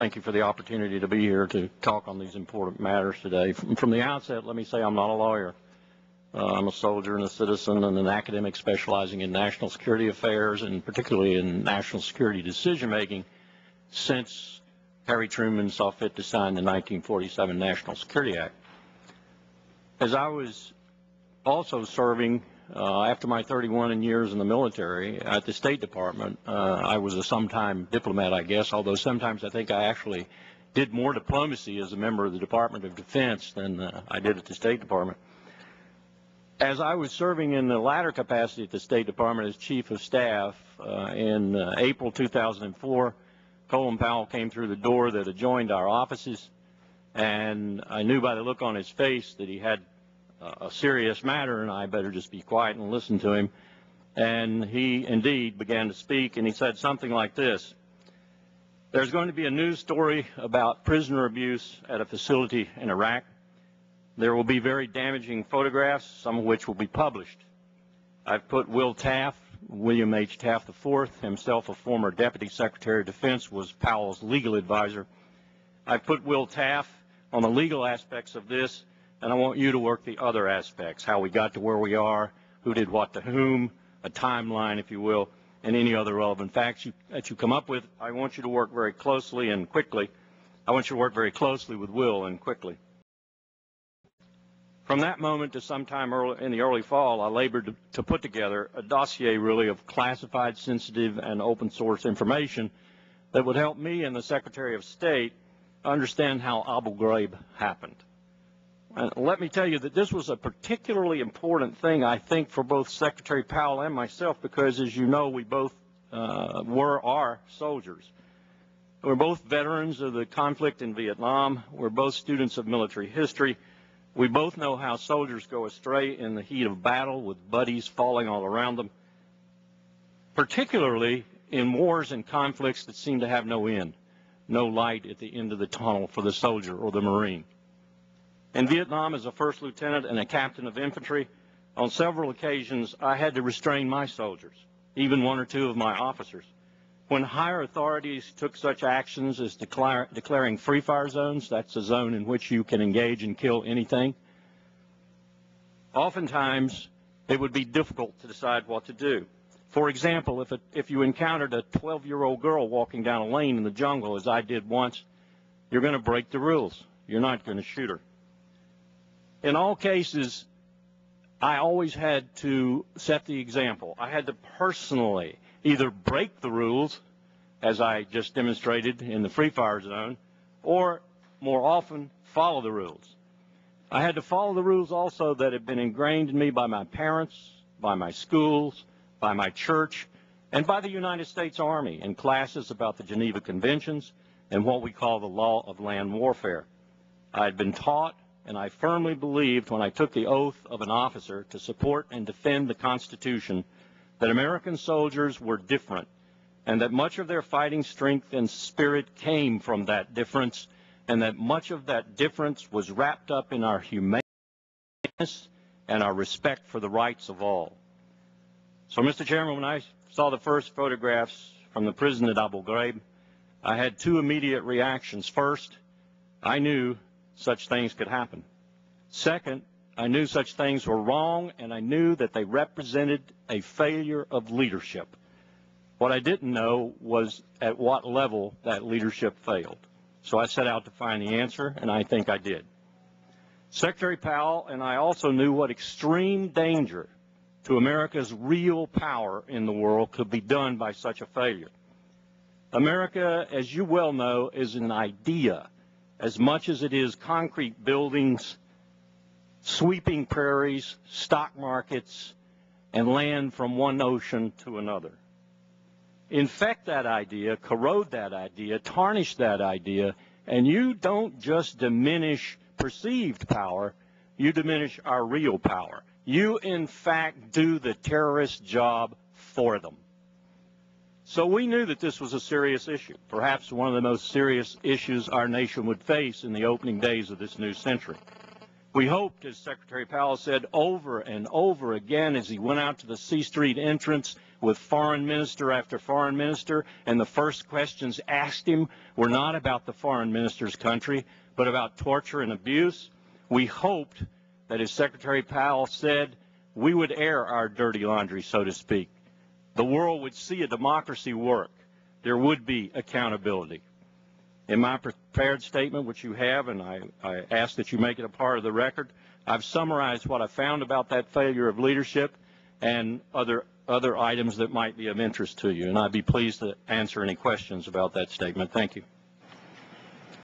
Thank you for the opportunity to be here to talk on these important matters today. From the outset, let me say I'm not a lawyer. I'm a soldier and a citizen and an academic specializing in national security affairs and particularly in national security decision-making since Harry Truman saw fit to sign the 1947 National Security Act. As I was also serving after my 31 years in the military at the State Department, I was a sometime diplomat, I guess, although sometimes I think I actually did more diplomacy as a member of the Department of Defense than I did at the State Department. As I was serving in the latter capacity at the State Department as Chief of Staff in April 2004, Colin Powell came through the door that adjoined our offices, and I knew by the look on his face that he had a serious matter, and I better just be quiet and listen to him. And he indeed began to speak, and he said something like this: there's going to be a news story about prisoner abuse at a facility in Iraq. There will be very damaging photographs, some of which will be published. I've put Will Taft, William H. Taft IV, himself a former Deputy Secretary of Defense, was Powell's legal advisor. I've put Will Taft on the legal aspects of this, and I want you to work the other aspects, how we got to where we are, who did what to whom, a timeline, if you will, and any other relevant facts that you come up with. I want you to work very closely and quickly. I want you to work very closely with Will and quickly. From that moment to sometime in the early fall, I labored to put together a dossier really of classified, sensitive, and open source information that would help me and the Secretary of State understand how Abu Ghraib happened. And let me tell you that this was a particularly important thing, I think, for both Secretary Powell and myself, because, as you know, we both are soldiers. We're both veterans of the conflict in Vietnam. We're both students of military history. We both know how soldiers go astray in the heat of battle with buddies falling all around them, particularly in wars and conflicts that seem to have no end, no light at the end of the tunnel for the soldier or the Marine. In Vietnam, as a first lieutenant and a captain of infantry, on several occasions I had to restrain my soldiers, even one or two of my officers. When higher authorities took such actions as declaring free fire zones, that's a zone in which you can engage and kill anything, oftentimes it would be difficult to decide what to do. For example, if you encountered a 12-year-old girl walking down a lane in the jungle, as I did once, you're going to break the rules. You're not going to shoot her. In all cases, I always had to set the example. I had to personally either break the rules, as I just demonstrated in the free fire zone, or more often follow the rules. I had to follow the rules also that had been ingrained in me by my parents, by my schools, by my church, and by the United States Army in classes about the Geneva Conventions and what we call the law of land warfare. I had been taught, and I firmly believed when I took the oath of an officer to support and defend the Constitution, that American soldiers were different, and that much of their fighting strength and spirit came from that difference, and that much of that difference was wrapped up in our humaneness and our respect for the rights of all. So, Mr. Chairman, when I saw the first photographs from the prison at Abu Ghraib, I had two immediate reactions. First, I knew such things could happen. Second, I knew such things were wrong, and I knew that they represented a failure of leadership. What I didn't know was at what level that leadership failed. So I set out to find the answer, and I think I did. Secretary Powell and I also knew what extreme danger to America's real power in the world could be done by such a failure. America, as you well know, is an idea as much as it is concrete buildings, sweeping prairies, stock markets, and land from one ocean to another. Infect that idea, corrode that idea, tarnish that idea, and you don't just diminish perceived power, you diminish our real power. You, in fact, do the terrorist job for them. So we knew that this was a serious issue, perhaps one of the most serious issues our nation would face in the opening days of this new century. We hoped, as Secretary Powell said over and over again as he went out to the C Street entrance with foreign minister after foreign minister, and the first questions asked him were not about the foreign minister's country, but about torture and abuse. We hoped that, as Secretary Powell said, we would air our dirty laundry, so to speak. The world would see a democracy work. There would be accountability. In my prepared statement, which you have, and I ask that you make it a part of the record, I've summarized what I found about that failure of leadership and other items that might be of interest to you, and I'd be pleased to answer any questions about that statement. Thank you.